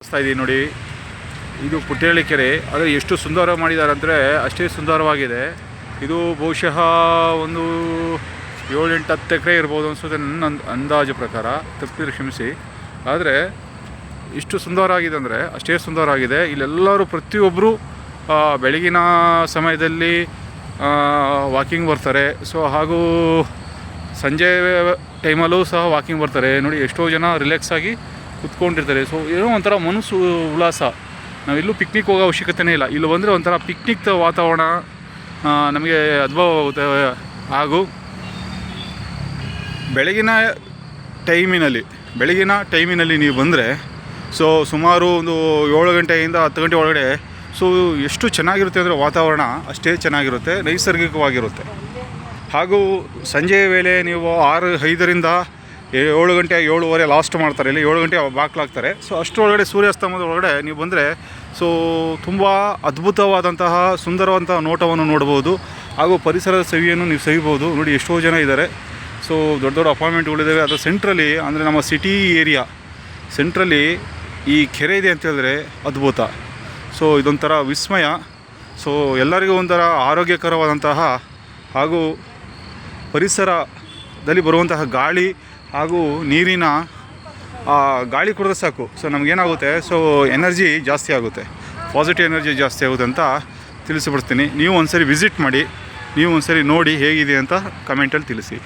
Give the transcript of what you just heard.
ತೋರಿಸ್ತಾ ಇದ್ದೀನಿ ನೋಡಿ. ಇದು ಪುಟ್ಟೇಳಿ ಕೆರೆ. ಆದರೆ ಎಷ್ಟು ಸುಂದರ ಮಾಡಿದ್ದಾರೆ ಅಂದರೆ ಅಷ್ಟೇ ಸುಂದರವಾಗಿದೆ. ಇದು ಬಹುಶಃ ಒಂದು 7-8-10 ಎಕರೆ ಇರ್ಬೋದು ಅನಿಸುತ್ತೆ ನನ್ನ ಅಂದಾಜು ಪ್ರಕಾರ, ತಪ್ಪಿದ್ರೆ ಕ್ಷಮಿಸಿ. ಆದರೆ ಇಷ್ಟು ಸುಂದರವಾಗಿದೆ ಅಂದರೆ ಅಷ್ಟೇ ಸುಂದರವಾಗಿದೆ. ಇಲ್ಲೆಲ್ಲರೂ ಪ್ರತಿಯೊಬ್ಬರು ಬೆಳಗಿನ ಸಮಯದಲ್ಲಿ ವಾಕಿಂಗ್ ಬರ್ತಾರೆ. ಸೊ ಹಾಗೂ ಸಂಜೆ ಟೈಮಲ್ಲೂ ಸಹ ವಾಕಿಂಗ್ ಬರ್ತಾರೆ ನೋಡಿ. ಎಷ್ಟೋ ಜನ ರಿಲ್ಯಾಕ್ಸ್ ಆಗಿ ಕುತ್ಕೊಂಡಿರ್ತಾರೆ. ಸೊ ಏನೋ ಒಂಥರ ಮನಸ್ಸು ಉಲ್ಲಾಸ. ನಾವೆಲ್ಲೂ ಪಿಕ್ನಿಕ್ ಹೋಗೋ ಅವಶ್ಯಕತೆಯೇ ಇಲ್ಲ. ಇಲ್ಲಿ ಬಂದರೆ ಒಂಥರ ಪಿಕ್ನಿಕ್ ವಾತಾವರಣ ನಮಗೆ ಅನುಭವವಾಗುತ್ತೆ. ಹಾಗೂ ಬೆಳಗಿನ ಟೈಮಿನಲ್ಲಿ ನೀವು ಬಂದರೆ ಸೊ ಸುಮಾರು ಒಂದು 7 ಗಂಟೆಯಿಂದ 10 ಗಂಟೆ ಒಳಗಡೆ ಸೊ ಎಷ್ಟು ಚೆನ್ನಾಗಿರುತ್ತೆ ಅಂದರೆ ವಾತಾವರಣ ಅಷ್ಟೇ ಚೆನ್ನಾಗಿರುತ್ತೆ, ನೈಸರ್ಗಿಕವಾಗಿರುತ್ತೆ. ಹಾಗೂ ಸಂಜೆಯ ವೇಳೆ ನೀವು 6-5ರಿಂದ 7 ಗಂಟೆ 7:15 ಲಾಸ್ಟ್ ಮಾಡ್ತಾರೆ, ಇಲ್ಲಿ 7 ಗಂಟೆ ಬಾಕ್ಲಾಗ್ತಾರೆ. ಸೊ ಅಷ್ಟರೊಳಗಡೆ ಸೂರ್ಯಾಸ್ತಮದ ಒಳಗಡೆ ನೀವು ಬಂದರೆ ಸೊ ತುಂಬ ಅದ್ಭುತವಾದಂತಹ ಸುಂದರವಾದಂತಹ ನೋಟವನ್ನು ನೋಡ್ಬೋದು. ಹಾಗೂ ಪರಿಸರದ ಸವಿಯನ್ನು ನೀವು ಸವಿಬೋದು ನೋಡಿ. ಎಷ್ಟೋ ಜನ ಇದ್ದಾರೆ. ಸೊ ದೊಡ್ಡ ದೊಡ್ಡ ಅಪಾರ್ಟ್ಮೆಂಟ್ಗಳಿದ್ದಾವೆ. ಅದು ಸೆಂಟ್ರಲ್ಲಿ ಅಂದರೆ ನಮ್ಮ ಸಿಟಿ ಏರಿಯಾ ಸೆಂಟ್ರಲ್ಲಿ ಈ ಕೆರೆ ಇದೆ ಅಂತ ಹೇಳಿದ್ರೆ ಅದ್ಭುತ. ಸೊ ಇದೊಂಥರ ವಿಸ್ಮಯ. ಸೊ ಎಲ್ಲರಿಗೂ ಒಂಥರ ಆರೋಗ್ಯಕರವಾದಂತಹ ಹಾಗೂ ಪರಿಸರದಲ್ಲಿ ಬರುವಂತಹ ಗಾಳಿ ಹಾಗೂ ನೀರಿನ ಗಾಳಿ ಕುಡಿದ್ರೆ ಸಾಕು. ಸೊ ನಮಗೇನಾಗುತ್ತೆ, ಸೊ ಎನರ್ಜಿ ಜಾಸ್ತಿ ಆಗುತ್ತೆ, ಪಾಸಿಟಿವ್ ಎನರ್ಜಿ ಜಾಸ್ತಿ ಆಗುತ್ತೆ ಅಂತ ತಿಳಿಸಿಬಿಡ್ತೀನಿ. ನೀವು ಒಂದ್ಸರಿ ವಿಸಿಟ್ ಮಾಡಿ, ನೀವು ಒಂದ್ಸರಿ ನೋಡಿ ಹೇಗಿದೆ ಅಂತ ಕಮೆಂಟಲ್ಲಿ ತಿಳಿಸಿ.